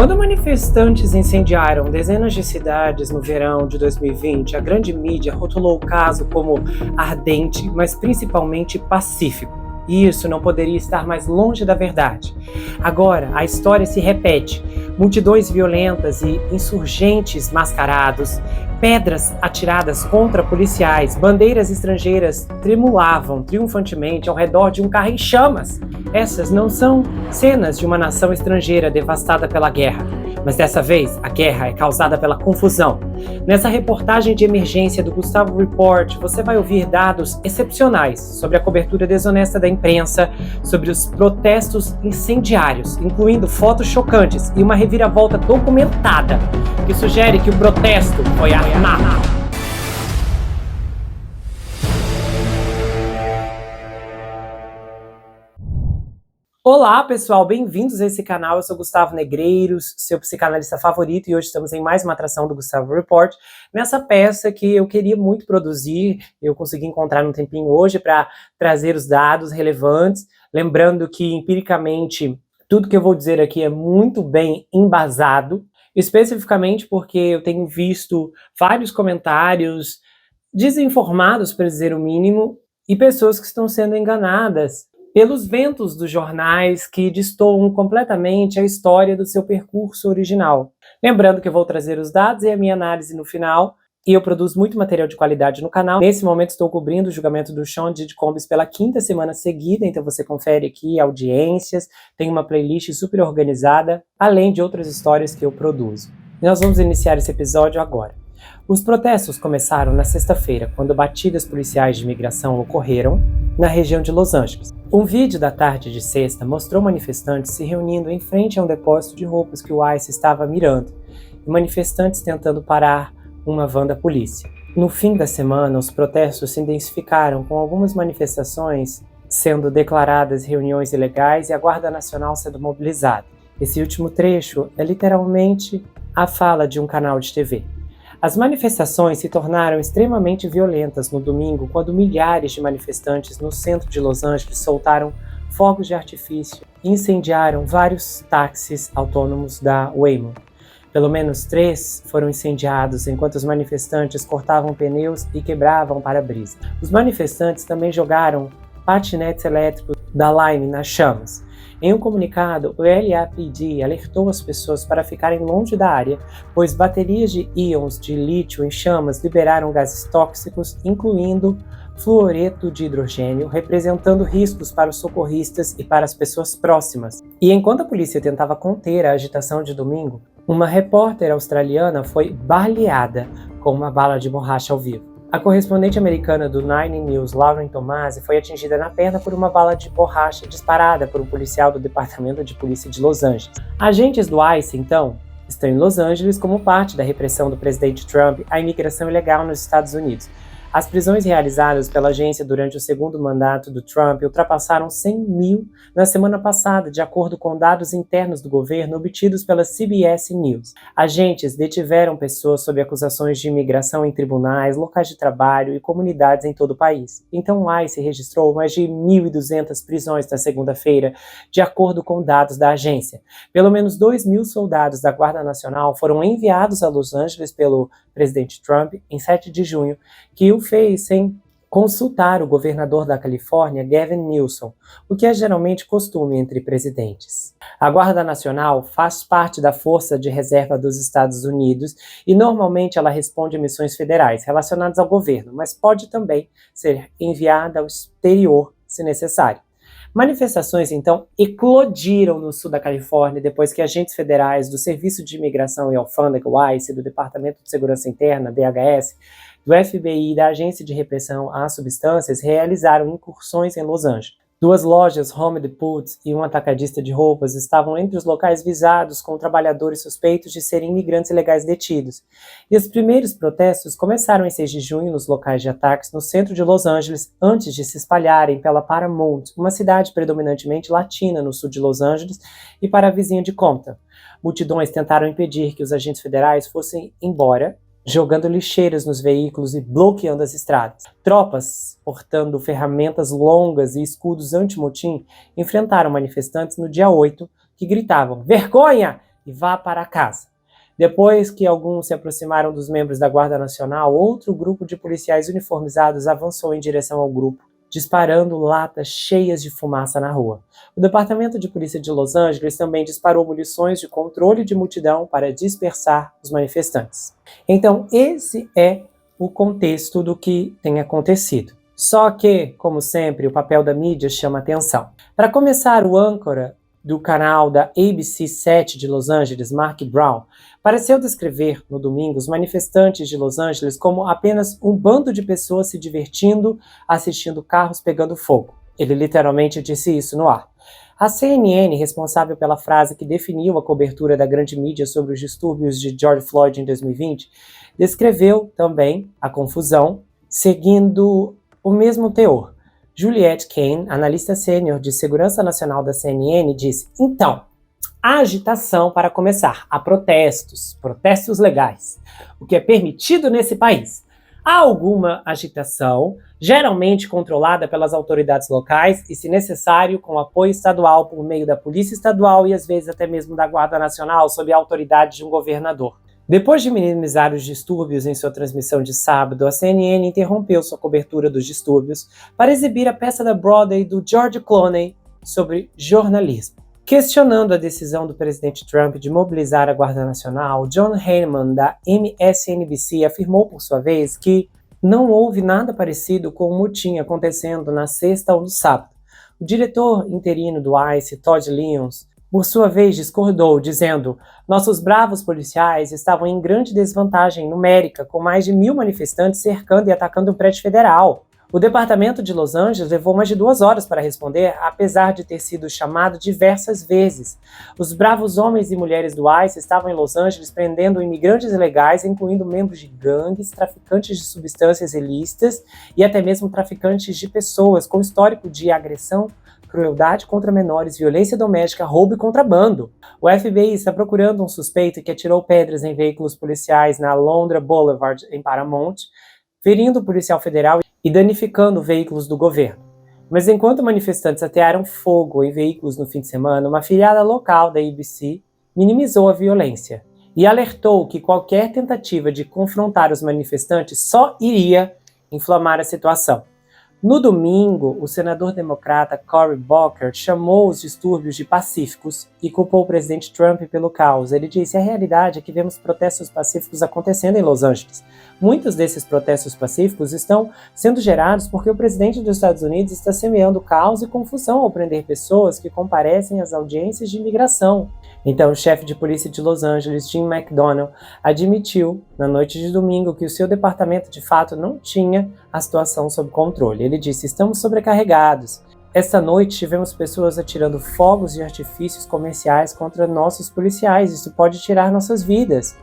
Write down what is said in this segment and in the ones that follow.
Quando manifestantes incendiaram dezenas de cidades no verão de 2020, a grande mídia rotulou o caso como ardente, mas principalmente pacífico. E isso não poderia estar mais longe da verdade. Agora, a história se repete. Multidões violentas e insurgentes mascarados, pedras atiradas contra policiais, bandeiras estrangeiras tremulavam triunfantemente ao redor de um carro em chamas. Essas não são cenas de uma nação estrangeira devastada pela guerra, mas dessa vez a guerra é causada pela confusão. Nessa reportagem de emergência do Gustavo Report, você vai ouvir dados excepcionais sobre a cobertura desonesta da imprensa, sobre os protestos incendiários, incluindo fotos chocantes e uma reviravolta documentada que sugere que o protesto foi armado. Olá pessoal, bem-vindos a esse canal. Eu sou Gustavo Negreiros, seu psicanalista favorito, e hoje estamos em mais uma atração do Gustavo Report, nessa peça que eu queria muito produzir. Eu consegui encontrar um tempinho hoje para trazer os dados relevantes, lembrando que empiricamente tudo que eu vou dizer aqui é muito bem embasado, especificamente porque eu tenho visto vários comentários desinformados, para dizer o mínimo, e pessoas que estão sendo enganadas pelos ventos dos jornais que destoam completamente a história do seu percurso original. Lembrando que eu vou trazer os dados e a minha análise no final, e eu produzo muito material de qualidade no canal. Nesse momento estou cobrindo o julgamento do Sean Diddy Combs pela 5ª semana seguida, então você confere aqui audiências, tem uma playlist super organizada, além de outras histórias que eu produzo. E nós vamos iniciar esse episódio agora. Os protestos começaram na sexta-feira, quando batidas policiais de imigração ocorreram na região de Los Angeles. Um vídeo da tarde de sexta mostrou manifestantes se reunindo em frente a um depósito de roupas que o ICE estava mirando, e manifestantes tentando parar uma van da polícia. No fim da semana, os protestos se intensificaram, com algumas manifestações sendo declaradas reuniões ilegais e a Guarda Nacional sendo mobilizada. Esse último trecho é literalmente a fala de um canal de TV. As manifestações se tornaram extremamente violentas no domingo, quando milhares de manifestantes no centro de Los Angeles soltaram fogos de artifício e incendiaram vários táxis autônomos da Waymo. Pelo menos 3 foram incendiados enquanto os manifestantes cortavam pneus e quebravam para-brisa. Os manifestantes também jogaram patinetes elétricos da Lime nas chamas. Em um comunicado, o LAPD alertou as pessoas para ficarem longe da área, pois baterias de íons de lítio em chamas liberaram gases tóxicos, incluindo fluoreto de hidrogênio, representando riscos para os socorristas e para as pessoas próximas. E enquanto a polícia tentava conter a agitação de domingo, uma repórter australiana foi baleada com uma bala de borracha ao vivo. A correspondente americana do Nine News, Lauren Tomasi, foi atingida na perna por uma bala de borracha disparada por um policial do Departamento de Polícia de Los Angeles. Agentes do ICE, então, estão em Los Angeles como parte da repressão do presidente Trump à imigração ilegal nos Estados Unidos. As prisões realizadas pela agência durante o segundo mandato do Trump ultrapassaram 100 mil na semana passada, de acordo com dados internos do governo obtidos pela CBS News. Agentes detiveram pessoas sob acusações de imigração em tribunais, locais de trabalho e comunidades em todo o país. Então o ICE registrou mais de 1.200 prisões na segunda-feira, de acordo com dados da agência. Pelo menos 2.000 soldados da Guarda Nacional foram enviados a Los Angeles pelo presidente Trump em 7 de junho, que o fez sem consultar o governador da Califórnia, Gavin Newsom, o que é geralmente costume entre presidentes. A Guarda Nacional faz parte da Força de Reserva dos Estados Unidos e normalmente ela responde a missões federais relacionadas ao governo, mas pode também ser enviada ao exterior se necessário. Manifestações, então, eclodiram no sul da Califórnia depois que agentes federais do Serviço de Imigração e Alfândega, o ICE, do Departamento de Segurança Interna, DHS, do FBI e da Agência de Repressão às Substâncias realizaram incursões em Los Angeles. 2 lojas Home Depots e um atacadista de roupas estavam entre os locais visados com trabalhadores suspeitos de serem imigrantes ilegais detidos. E os primeiros protestos começaram em 6 de junho nos locais de ataques no centro de Los Angeles, antes de se espalharem pela Paramount, uma cidade predominantemente latina no sul de Los Angeles, e para a vizinha de Compton. Multidões tentaram impedir que os agentes federais fossem embora, jogando lixeiras nos veículos e bloqueando as estradas. Tropas, portando ferramentas longas e escudos anti-motim, enfrentaram manifestantes no dia 8, que gritavam: "Vergonha! e vá para casa. Depois que alguns se aproximaram dos membros da Guarda Nacional, outro grupo de policiais uniformizados avançou em direção ao grupo, disparando latas cheias de fumaça na rua. O Departamento de Polícia de Los Angeles também disparou munições de controle de multidão para dispersar os manifestantes. Então, esse é o contexto do que tem acontecido. Só que, como sempre, o papel da mídia chama atenção. Para começar, o âncora do canal da ABC 7 de Los Angeles, Mark Brown, pareceu descrever no domingo os manifestantes de Los Angeles como apenas um bando de pessoas se divertindo, assistindo carros pegando fogo. Ele literalmente disse isso no ar. A CNN, responsável pela frase que definiu a cobertura da grande mídia sobre os distúrbios de George Floyd em 2020, descreveu também a confusão, seguindo o mesmo teor. Juliette Kane, analista sênior de segurança nacional da CNN, disse: então, a agitação para começar, há protestos legais, o que é permitido nesse país. Há alguma agitação, geralmente controlada pelas autoridades locais e, se necessário, com apoio estadual por meio da Polícia Estadual e às vezes até mesmo da Guarda Nacional, sob a autoridade de um governador. Depois de minimizar os distúrbios em sua transmissão de sábado, a CNN interrompeu sua cobertura dos distúrbios para exibir a peça da Broadway do George Clooney sobre jornalismo. Questionando a decisão do presidente Trump de mobilizar a Guarda Nacional, John Heinemann, da MSNBC, afirmou por sua vez que não houve nada parecido com o motim acontecendo na sexta ou no sábado. O diretor interino do ICE, Todd Lyons, por sua vez, discordou, dizendo: nossos bravos policiais estavam em grande desvantagem numérica, com mais de 1.000 manifestantes cercando e atacando um prédio federal. O departamento de Los Angeles levou mais de 2 horas para responder, apesar de ter sido chamado diversas vezes. Os bravos homens e mulheres do ICE estavam em Los Angeles prendendo imigrantes ilegais, incluindo membros de gangues, traficantes de substâncias ilícitas e até mesmo traficantes de pessoas com histórico de agressão, crueldade contra menores, violência doméstica, roubo e contrabando. O FBI está procurando um suspeito que atirou pedras em veículos policiais na Alondra Boulevard, em Paramount, ferindo o policial federal e danificando veículos do governo. Mas enquanto manifestantes atearam fogo em veículos no fim de semana, uma afiliada local da ABC minimizou a violência e alertou que qualquer tentativa de confrontar os manifestantes só iria inflamar a situação. No domingo, o senador democrata Cory Booker chamou os distúrbios de pacíficos e culpou o presidente Trump pelo caos. Ele disse: a realidade é que vemos protestos pacíficos acontecendo em Los Angeles. Muitos desses protestos pacíficos estão sendo gerados porque o presidente dos Estados Unidos está semeando caos e confusão ao prender pessoas que comparecem às audiências de imigração. Então, o chefe de polícia de Los Angeles, Jim McDonnell, admitiu, na noite de domingo, que o seu departamento de fato não tinha a situação sob controle. Ele disse: estamos sobrecarregados. Esta noite tivemos pessoas atirando fogos de artifícios comerciais contra nossos policiais. Isso pode tirar nossas vidas.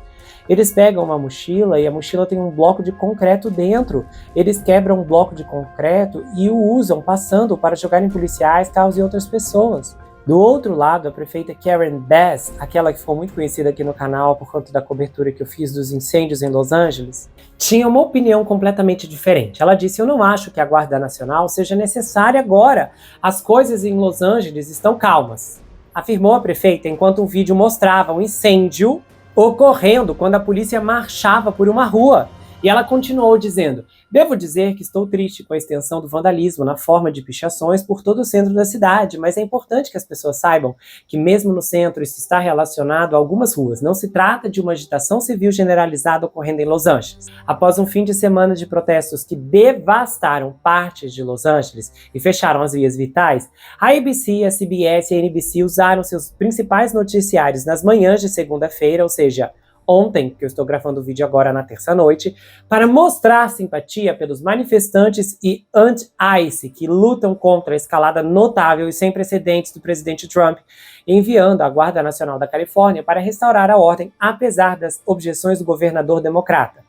Eles pegam uma mochila e a mochila tem um bloco de concreto dentro. Eles quebram um bloco de concreto e o usam, passando para jogar em policiais, carros e outras pessoas. Do outro lado, a prefeita Karen Bass, aquela que ficou muito conhecida aqui no canal por conta da cobertura que eu fiz dos incêndios em Los Angeles, tinha uma opinião completamente diferente. Ela disse: eu não acho que a Guarda Nacional seja necessária agora. As coisas em Los Angeles estão calmas, afirmou a prefeita, enquanto um vídeo mostrava um incêndio ocorrendo quando a polícia marchava por uma rua. E ela continuou dizendo: devo dizer que estou triste com a extensão do vandalismo na forma de pichações por todo o centro da cidade, mas é importante que as pessoas saibam que mesmo no centro isso está relacionado a algumas ruas. Não se trata de uma agitação civil generalizada ocorrendo em Los Angeles. Após um fim de semana de protestos que devastaram partes de Los Angeles e fecharam as vias vitais, a ABC, a CBS e a NBC usaram seus principais noticiários nas manhãs de segunda-feira, ou seja, ontem, que eu estou gravando o vídeo agora na terça-noite, para mostrar simpatia pelos manifestantes e anti-ICE que lutam contra a escalada notável e sem precedentes do presidente Trump, enviando a Guarda Nacional da Califórnia para restaurar a ordem, apesar das objeções do governador democrata.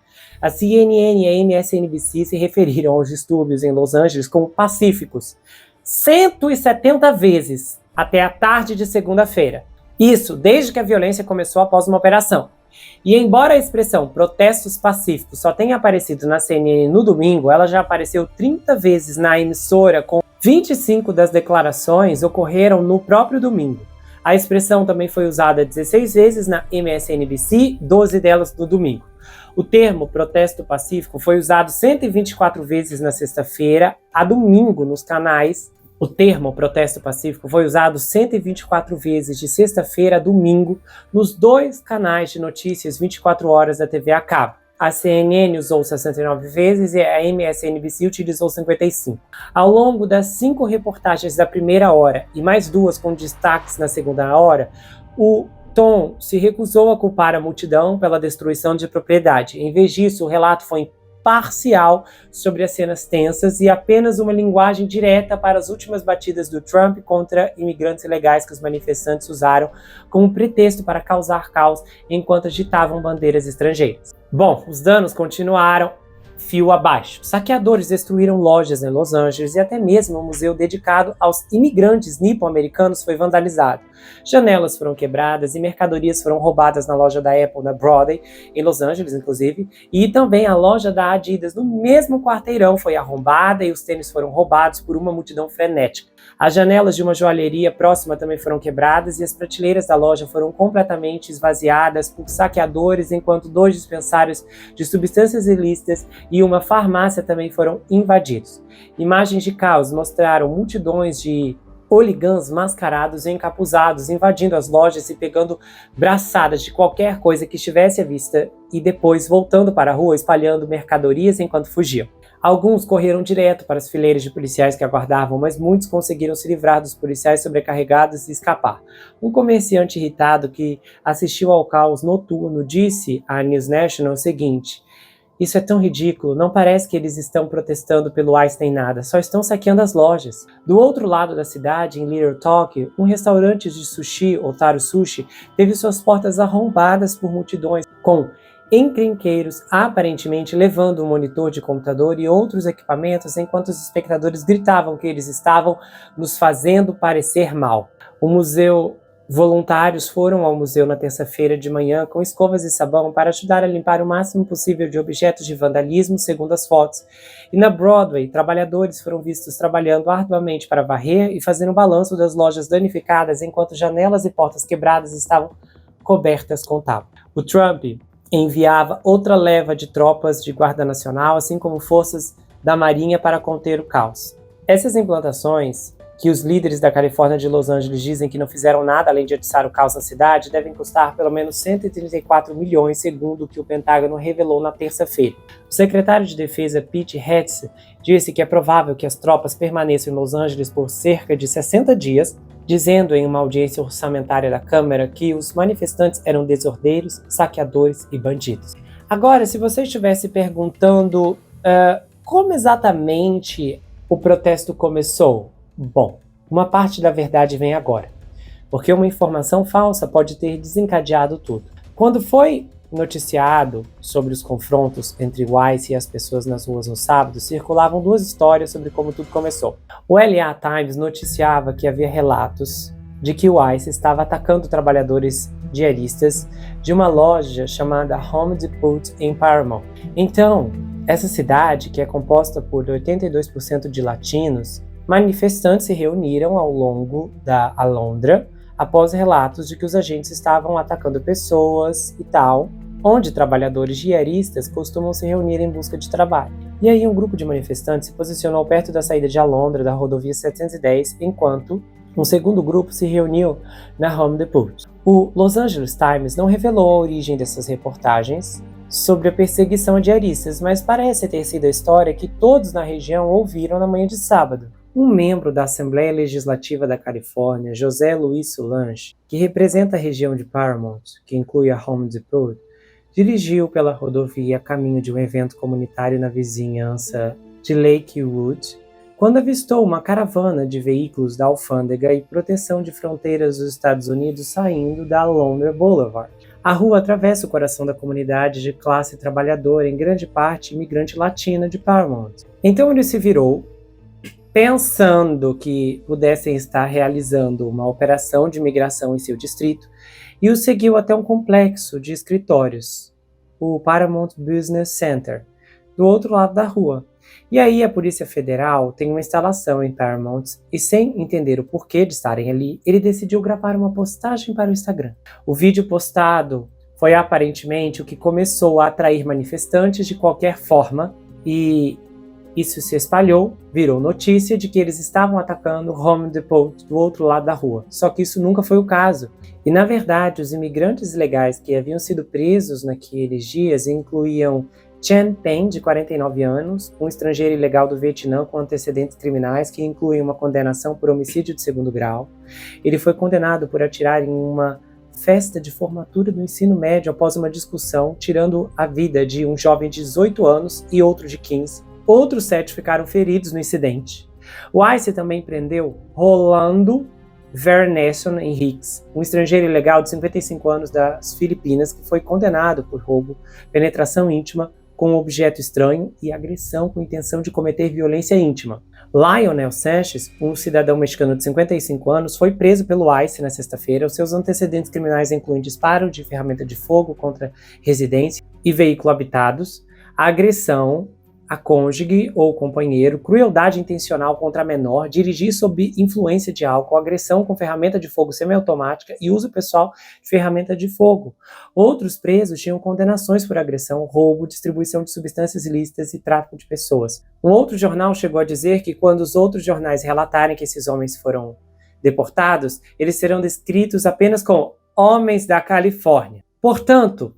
A CNN e a MSNBC se referiram aos distúrbios em Los Angeles como pacíficos 170 vezes até a tarde de segunda-feira. Isso desde que a violência começou após uma operação. E embora a expressão protestos pacíficos só tenha aparecido na CNN no domingo, ela já apareceu 30 vezes na emissora, com 25 das declarações ocorreram no próprio domingo. A expressão também foi usada 16 vezes na MSNBC, 12 delas no domingo. O termo protesto pacífico foi usado 124 vezes na sexta-feira a domingo nos canais. O termo protesto pacífico foi usado 124 vezes de sexta-feira a domingo nos 2 canais de notícias 24 horas da TV a cabo. A CNN usou 69 vezes e a MSNBC utilizou 55. Ao longo das 5 reportagens da primeira hora e mais 2 com destaques na segunda hora, o Tom se recusou a culpar a multidão pela destruição de propriedade. Em vez disso, o relato foi parcial sobre as cenas tensas e apenas uma linguagem direta para as últimas batidas do Trump contra imigrantes ilegais que os manifestantes usaram como pretexto para causar caos enquanto agitavam bandeiras estrangeiras. Bom, os danos continuaram fio abaixo. Saqueadores destruíram lojas em Los Angeles e até mesmo um museu dedicado aos imigrantes nipo-americanos foi vandalizado. Janelas foram quebradas e mercadorias foram roubadas na loja da Apple na Broadway, em Los Angeles, inclusive, e também a loja da Adidas no mesmo quarteirão foi arrombada e os tênis foram roubados por uma multidão frenética. As janelas de uma joalheria próxima também foram quebradas e as prateleiras da loja foram completamente esvaziadas por saqueadores, enquanto 2 dispensários de substâncias ilícitas e uma farmácia também foram invadidos. Imagens de caos mostraram multidões de hooligans mascarados e encapuzados invadindo as lojas e pegando braçadas de qualquer coisa que estivesse à vista e depois voltando para a rua espalhando mercadorias enquanto fugiam. Alguns correram direto para as fileiras de policiais que aguardavam, mas muitos conseguiram se livrar dos policiais sobrecarregados e escapar. Um comerciante irritado que assistiu ao caos noturno disse à News National o seguinte: "Isso é tão ridículo, não parece que eles estão protestando pelo ICE nem nada, só estão saqueando as lojas." Do outro lado da cidade, em Little Tokyo, um restaurante de sushi, Otaru Sushi, teve suas portas arrombadas por multidões, com encrenqueiros aparentemente levando um monitor de computador e outros equipamentos enquanto os espectadores gritavam que eles estavam nos fazendo parecer mal. Voluntários foram ao museu na terça-feira de manhã com escovas e sabão para ajudar a limpar o máximo possível de objetos de vandalismo, segundo as fotos. E na Broadway, trabalhadores foram vistos trabalhando arduamente para varrer e fazer um balanço das lojas danificadas enquanto janelas e portas quebradas estavam cobertas com tapa. O Trump enviava outra leva de tropas de Guarda Nacional, assim como forças da Marinha para conter o caos. Essas implantações, que os líderes da Califórnia de Los Angeles dizem que não fizeram nada além de atiçar o caos na cidade, devem custar pelo menos 134 milhões, segundo o que o Pentágono revelou na terça-feira. O secretário de Defesa Pete Hegseth disse que é provável que as tropas permaneçam em Los Angeles por cerca de 60 dias, dizendo em uma audiência orçamentária da Câmara que os manifestantes eram desordeiros, saqueadores e bandidos. Agora, se você estivesse perguntando como exatamente o protesto começou, bom, uma parte da verdade vem agora, porque uma informação falsa pode ter desencadeado tudo. Quando foi noticiado sobre os confrontos entre o ICE e as pessoas nas ruas no sábado, circulavam 2 histórias sobre como tudo começou. O LA Times noticiava que havia relatos de que o ICE estava atacando trabalhadores diaristas de uma loja chamada Home Depot em Paramount. Então, essa cidade, que é composta por 82% de latinos, manifestantes se reuniram ao longo da Alondra após relatos de que os agentes estavam atacando pessoas e tal, onde trabalhadores diaristas costumam se reunir em busca de trabalho. E aí um grupo de manifestantes se posicionou perto da saída de Alondra da rodovia 710, enquanto um segundo grupo se reuniu na Home Depot. O Los Angeles Times não revelou a origem dessas reportagens sobre a perseguição a diaristas, mas parece ter sido a história que todos na região ouviram na manhã de sábado. Um membro da Assembleia Legislativa da Califórnia, José Luiz Solange, que representa a região de Paramount, que inclui a Home Depot, dirigiu pela rodovia a caminho de um evento comunitário na vizinhança de Lakewood, quando avistou uma caravana de veículos da Alfândega e Proteção de Fronteiras dos Estados Unidos saindo da Alondra Boulevard. A rua atravessa o coração da comunidade de classe trabalhadora, em grande parte imigrante latina de Paramount. Então ele se virou, pensando que pudessem estar realizando uma operação de imigração em seu distrito, e o seguiu até um complexo de escritórios, o Paramount Business Center, do outro lado da rua. E aí a Polícia Federal tem uma instalação em Paramount e, sem entender o porquê de estarem ali, ele decidiu gravar uma postagem para o Instagram. O vídeo postado foi aparentemente o que começou a atrair manifestantes de qualquer forma e isso se espalhou, virou notícia de que eles estavam atacando Home Depot do outro lado da rua. Só que isso nunca foi o caso. E na verdade, os imigrantes ilegais que haviam sido presos naqueles dias incluíam Chen Peng, de 49 anos, um estrangeiro ilegal do Vietnã com antecedentes criminais que incluem uma condenação por homicídio de segundo grau. Ele foi condenado por atirar em uma festa de formatura do ensino médio após uma discussão, tirando a vida de um jovem de 18 anos e outro de 15. Outros 7 ficaram feridos no incidente. O ICE também prendeu Rolando Vernesson Henriques, um estrangeiro ilegal de 55 anos das Filipinas que foi condenado por roubo, penetração íntima com um objeto estranho e agressão com intenção de cometer violência íntima. Lionel Sanchez, um cidadão mexicano de 55 anos, foi preso pelo ICE na sexta-feira. Os seus antecedentes criminais incluem disparo de ferramenta de fogo contra residência e veículo habitados, agressão a cônjuge ou companheiro, crueldade intencional contra menor, dirigir sob influência de álcool, agressão com ferramenta de fogo semiautomática e uso pessoal de ferramenta de fogo. Outros presos tinham condenações por agressão, roubo, distribuição de substâncias ilícitas e tráfico de pessoas. Um outro jornal chegou a dizer que quando os outros jornais relatarem que esses homens foram deportados, eles serão descritos apenas como homens da Califórnia. Portanto,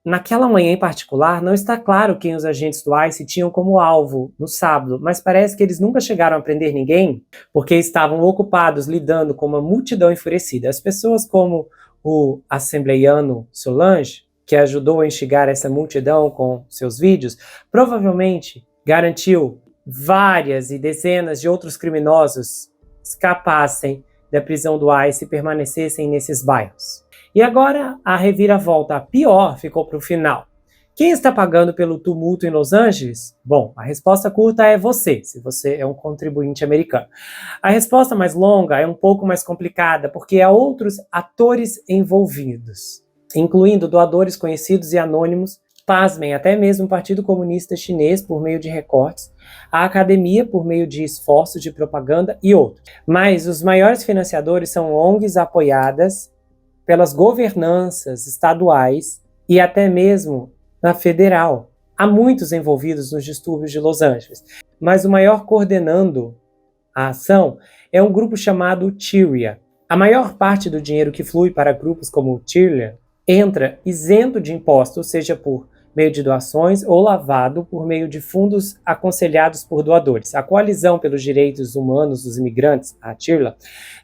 naquela manhã em particular, não está claro quem os agentes do ICE tinham como alvo no sábado, mas parece que eles nunca chegaram a prender ninguém, porque estavam ocupados lidando com uma multidão enfurecida. As pessoas como o assembleiano Solange, que ajudou a instigar essa multidão com seus vídeos, provavelmente garantiu várias e dezenas de outros criminosos escapassem da prisão do ICE e permanecessem nesses bairros. E agora a reviravolta pior ficou para o final. Quem está pagando pelo tumulto em Los Angeles? Bom, a resposta curta é você, se você é um contribuinte americano. A resposta mais longa é um pouco mais complicada, porque há outros atores envolvidos, incluindo doadores conhecidos e anônimos, pasmem, até mesmo o Partido Comunista Chinês por meio de recortes, a academia por meio de esforços de propaganda e outros. Mas os maiores financiadores são ONGs apoiadas pelas governanças estaduais e até mesmo na federal. Há muitos envolvidos nos distúrbios de Los Angeles, mas o maior coordenando a ação é um grupo chamado Tyria. A maior parte do dinheiro que flui para grupos como o Tyria entra isento de impostos, seja por meio de doações ou lavado por meio de fundos aconselhados por doadores. A Coalizão pelos Direitos Humanos dos Imigrantes, a TIRLA,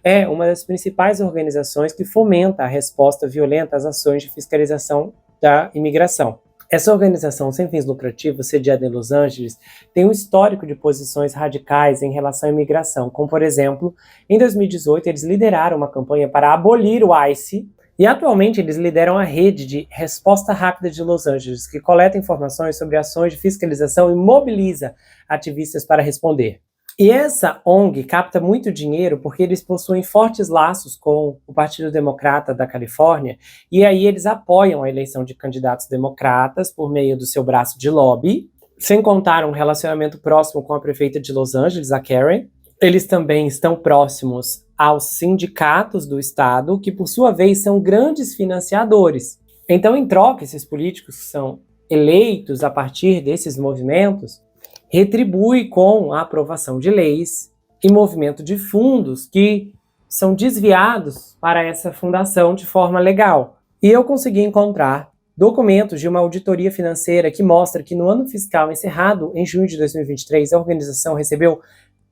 é uma das principais organizações que fomenta a resposta violenta às ações de fiscalização da imigração. Essa organização sem fins lucrativos, sediada em Los Angeles, tem um histórico de posições radicais em relação à imigração, como, por exemplo, em 2018 eles lideraram uma campanha para abolir o ICE, e atualmente eles lideram a rede de Resposta Rápida de Los Angeles, que coleta informações sobre ações de fiscalização e mobiliza ativistas para responder. E essa ONG capta muito dinheiro porque eles possuem fortes laços com o Partido Democrata da Califórnia, e aí eles apoiam a eleição de candidatos democratas por meio do seu braço de lobby, sem contar um relacionamento próximo com a prefeita de Los Angeles, a Karen. Eles também estão próximos aos sindicatos do estado, que por sua vez são grandes financiadores. Então, em troca, esses políticos que são eleitos a partir desses movimentos, retribui com a aprovação de leis e movimento de fundos que são desviados para essa fundação de forma legal. E eu consegui encontrar documentos de uma auditoria financeira que mostra que no ano fiscal encerrado em junho de 2023, a organização recebeu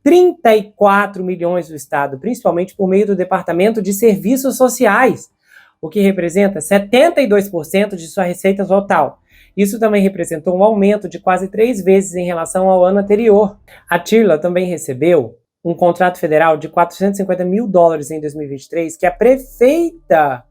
34 milhões do Estado, principalmente por meio do Departamento de Serviços Sociais, o que representa 72% de sua receita total. Isso também representou um aumento de quase 3 vezes em relação ao ano anterior. A TIRLA também recebeu um contrato federal de $450 mil em 2023, que a prefeita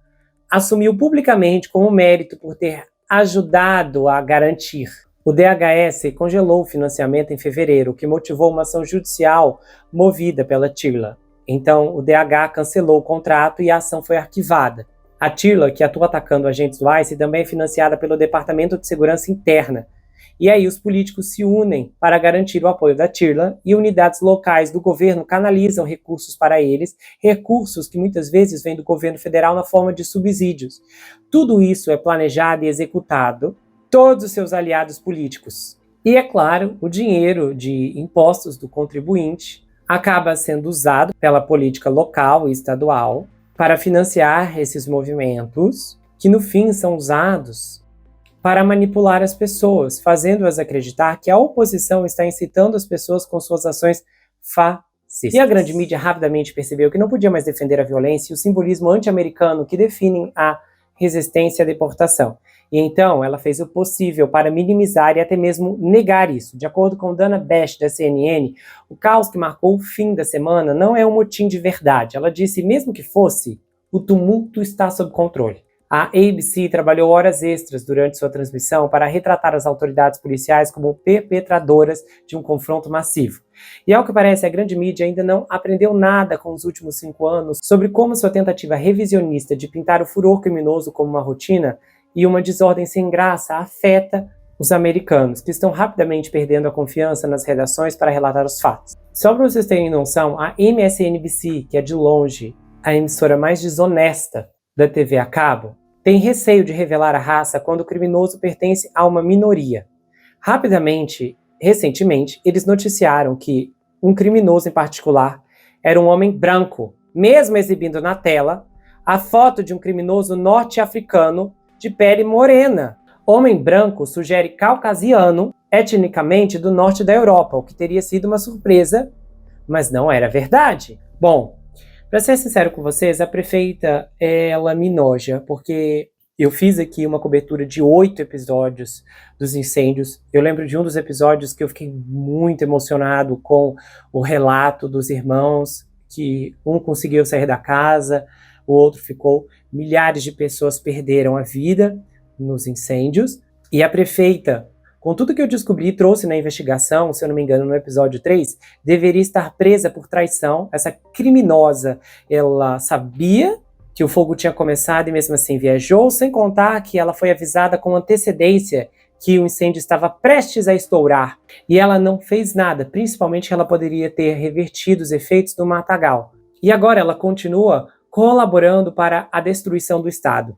assumiu publicamente como mérito por ter ajudado a garantir. O DHS congelou o financiamento em fevereiro, o que motivou uma ação judicial movida pela TIRLA. Então, o DH cancelou o contrato e a ação foi arquivada. A TIRLA, que atua atacando agentes do ICE, também é financiada pelo Departamento de Segurança Interna. E aí os políticos se unem para garantir o apoio da Tirlan e unidades locais do governo canalizam recursos para eles, recursos que muitas vezes vêm do governo federal na forma de subsídios. Tudo isso é planejado e executado, todos os seus aliados políticos. E, é claro, o dinheiro de impostos do contribuinte acaba sendo usado pela política local e estadual para financiar esses movimentos, que no fim são usados para manipular as pessoas, fazendo-as acreditar que a oposição está incitando as pessoas com suas ações fascistas. E a grande mídia rapidamente percebeu que não podia mais defender a violência e o simbolismo anti-americano que definem a resistência à deportação. E então ela fez o possível para minimizar e até mesmo negar isso. De acordo com Dana Bash, da CNN, o caos que marcou o fim da semana não é um motim de verdade. Ela disse, mesmo que fosse, o tumulto está sob controle. A ABC trabalhou horas extras durante sua transmissão para retratar as autoridades policiais como perpetradoras de um confronto massivo. E ao que parece, a grande mídia ainda não aprendeu nada com os últimos 5 anos sobre como sua tentativa revisionista de pintar o furor criminoso como uma rotina e uma desordem sem graça afeta os americanos, que estão rapidamente perdendo a confiança nas redações para relatar os fatos. Só para vocês terem noção, a MSNBC, que é de longe a emissora mais desonesta da TV a cabo, tem receio de revelar a raça quando o criminoso pertence a uma minoria. Recentemente, eles noticiaram que um criminoso em particular era um homem branco, mesmo exibindo na tela a foto de um criminoso norte-africano de pele morena. Homem branco sugere caucasiano, etnicamente do norte da Europa, o que teria sido uma surpresa, mas não era verdade. Bom, para ser sincero com vocês, a prefeita, ela me noja, porque eu fiz aqui uma cobertura de 8 episódios dos incêndios. Eu lembro de um dos episódios que eu fiquei muito emocionado com o relato dos irmãos, que um conseguiu sair da casa, o outro ficou. Milhares de pessoas perderam a vida nos incêndios. E a prefeita, com tudo que eu descobri e trouxe na investigação, se eu não me engano, no episódio 3, deveria estar presa por traição. Essa criminosa, ela sabia que o fogo tinha começado e mesmo assim viajou, sem contar que ela foi avisada com antecedência que o incêndio estava prestes a estourar. E ela não fez nada, principalmente que ela poderia ter revertido os efeitos do matagal. E agora ela continua colaborando para a destruição do Estado.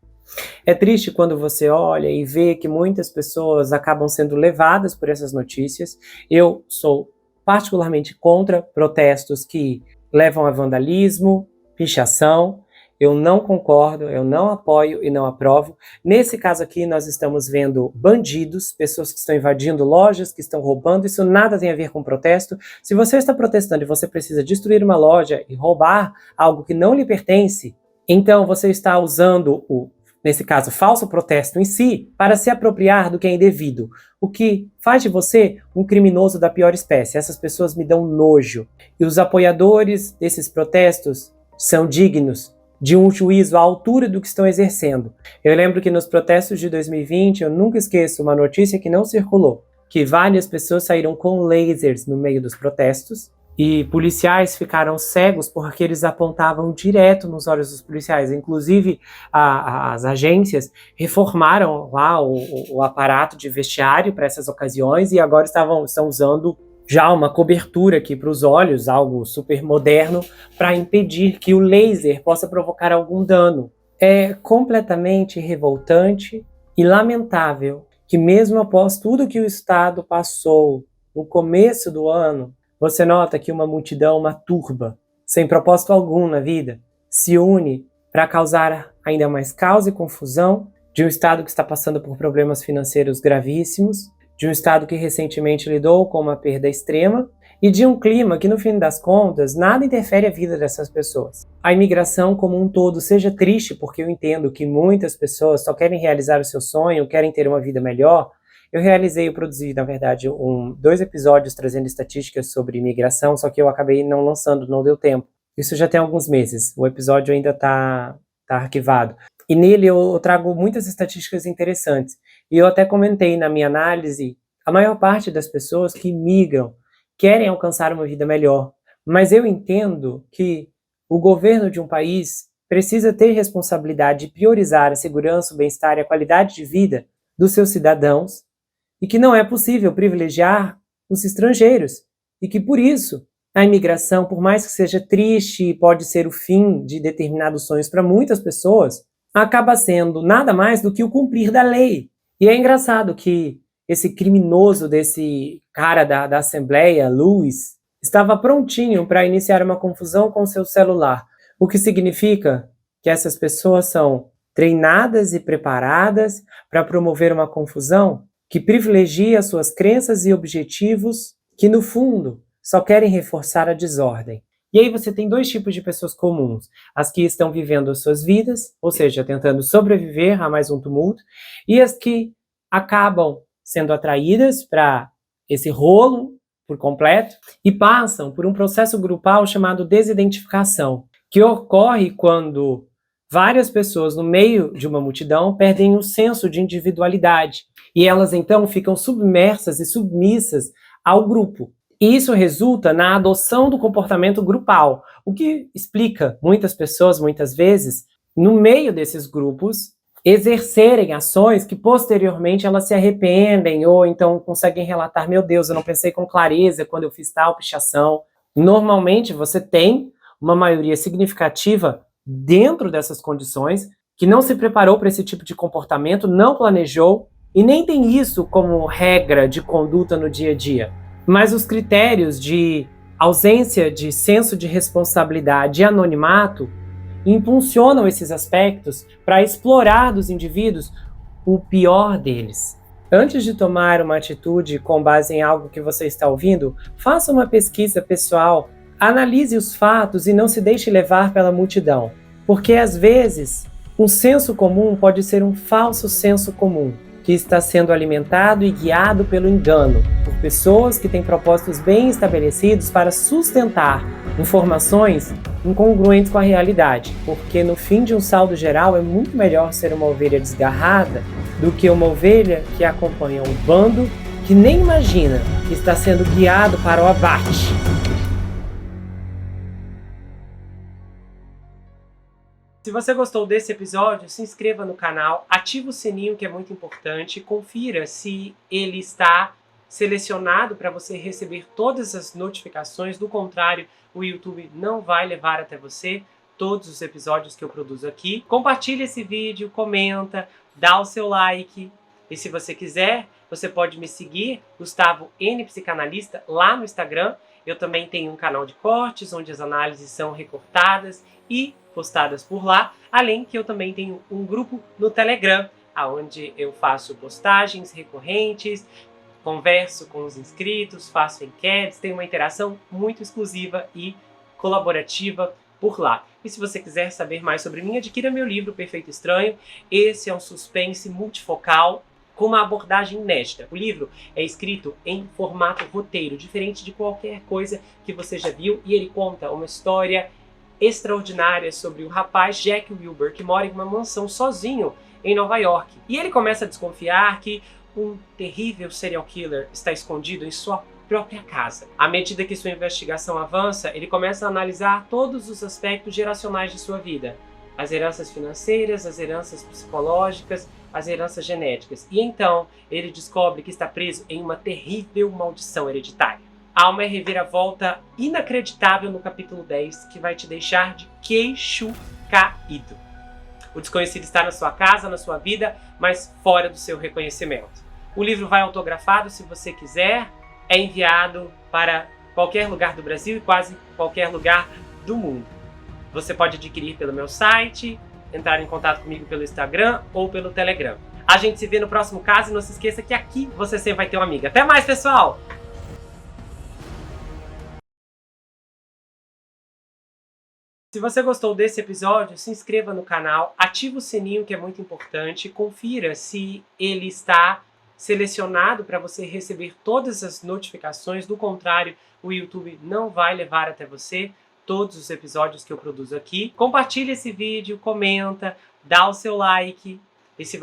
É triste quando você olha e vê que muitas pessoas acabam sendo levadas por essas notícias. Eu sou particularmente contra protestos que levam a vandalismo, pichação. Eu não concordo, eu não apoio e não aprovo. Nesse caso aqui, nós estamos vendo bandidos, pessoas que estão invadindo lojas, que estão roubando. Isso nada tem a ver com protesto. Se você está protestando e você precisa destruir uma loja e roubar algo que não lhe pertence, então você está usando nesse caso, falso protesto em si, para se apropriar do que é indevido, o que faz de você um criminoso da pior espécie. Essas pessoas me dão nojo. E os apoiadores desses protestos são dignos de um juízo à altura do que estão exercendo. Eu lembro que nos protestos de 2020, eu nunca esqueço uma notícia que não circulou, que várias pessoas saíram com lasers no meio dos protestos, e policiais ficaram cegos porque eles apontavam direto nos olhos dos policiais. Inclusive, as agências reformaram lá o aparato de vestiário para essas ocasiões e agora estão usando já uma cobertura aqui para os olhos, algo super moderno, para impedir que o laser possa provocar algum dano. É completamente revoltante e lamentável que mesmo após tudo que o Estado passou no começo do ano, você nota que uma multidão, uma turba, sem propósito algum na vida, se une para causar ainda mais caos e confusão de um Estado que está passando por problemas financeiros gravíssimos, de um Estado que recentemente lidou com uma perda extrema e de um clima que, no fim das contas, nada interfere a vida dessas pessoas. A imigração como um todo seja triste, porque eu entendo que muitas pessoas só querem realizar o seu sonho, querem ter uma vida melhor. Eu produzi, na verdade, 2 episódios trazendo estatísticas sobre imigração, só que eu acabei não lançando, não deu tempo. Isso já tem alguns meses, o episódio ainda está arquivado. E nele eu trago muitas estatísticas interessantes. E eu até comentei na minha análise, a maior parte das pessoas que migram querem alcançar uma vida melhor. Mas eu entendo que o governo de um país precisa ter responsabilidade de priorizar a segurança, o bem-estar e a qualidade de vida dos seus cidadãos, e que não é possível privilegiar os estrangeiros, e que por isso a imigração, por mais que seja triste e pode ser o fim de determinados sonhos para muitas pessoas, acaba sendo nada mais do que o cumprir da lei. E é engraçado que esse criminoso desse cara da Assembleia, Lewis, estava prontinho para iniciar uma confusão com seu celular, o que significa que essas pessoas são treinadas e preparadas para promover uma confusão que privilegia suas crenças e objetivos que, no fundo, só querem reforçar a desordem. E aí você tem dois tipos de pessoas comuns: as que estão vivendo as suas vidas, ou seja, tentando sobreviver a mais um tumulto, e as que acabam sendo atraídas para esse rolo por completo e passam por um processo grupal chamado desidentificação, que ocorre quando várias pessoas no meio de uma multidão perdem o senso de individualidade e elas então ficam submersas e submissas ao grupo. E isso resulta na adoção do comportamento grupal, o que explica muitas pessoas, muitas vezes, no meio desses grupos, exercerem ações que posteriormente elas se arrependem ou então conseguem relatar: meu Deus, eu não pensei com clareza quando eu fiz tal pichação. Normalmente você tem uma maioria significativa dentro dessas condições que não se preparou para esse tipo de comportamento, não planejou e nem tem isso como regra de conduta no dia a dia. Mas os critérios de ausência de senso de responsabilidade e anonimato impulsionam esses aspectos para explorar dos indivíduos o pior deles. Antes de tomar uma atitude com base em algo que você está ouvindo, faça uma pesquisa pessoal, analise os fatos e não se deixe levar pela multidão, porque às vezes um senso comum pode ser um falso senso comum, que está sendo alimentado e guiado pelo engano, por pessoas que têm propósitos bem estabelecidos para sustentar informações incongruentes com a realidade, porque no fim de um saldo geral é muito melhor ser uma ovelha desgarrada do que uma ovelha que acompanha um bando que nem imagina que está sendo guiado para o abate. Se você gostou desse episódio, se inscreva no canal, ative o sininho, que é muito importante, confira se ele está selecionado para você receber todas as notificações. Do contrário, o YouTube não vai levar até você todos os episódios que eu produzo aqui. Compartilhe esse vídeo, comenta, dá o seu like. E se você quiser, você pode me seguir, Gustavo N Psicanalista, lá no Instagram. Eu também tenho um canal de cortes, onde as análises são recortadas e postadas por lá, além que eu também tenho um grupo no Telegram, onde eu faço postagens recorrentes, converso com os inscritos, faço enquetes, tenho uma interação muito exclusiva e colaborativa por lá. E se você quiser saber mais sobre mim, adquira meu livro Perfeito Estranho. Esse é um suspense multifocal com uma abordagem inédita. O livro é escrito em formato roteiro, diferente de qualquer coisa que você já viu, e ele conta uma história extraordinária sobre o rapaz Jack Wilbur, que mora em uma mansão sozinho em Nova York. E ele começa a desconfiar que um terrível serial killer está escondido em sua própria casa. À medida que sua investigação avança, ele começa a analisar todos os aspectos geracionais de sua vida. As heranças financeiras, as heranças psicológicas, as heranças genéticas. E então ele descobre que está preso em uma terrível maldição hereditária. Há uma reviravolta inacreditável no capítulo 10 que vai te deixar de queixo caído. O desconhecido está na sua casa, na sua vida, mas fora do seu reconhecimento. O livro vai autografado, se você quiser, é enviado para qualquer lugar do Brasil e quase qualquer lugar do mundo. Você pode adquirir pelo meu site, entrar em contato comigo pelo Instagram ou pelo Telegram. A gente se vê no próximo caso e não se esqueça que aqui você sempre vai ter uma amiga. Até mais, pessoal! Se você gostou desse episódio, se inscreva no canal, ative o sininho, que é muito importante, confira se ele está selecionado para você receber todas as notificações. Do contrário, o YouTube não vai levar até você todos os episódios que eu produzo aqui. Compartilhe esse vídeo, comenta, dá o seu like. E se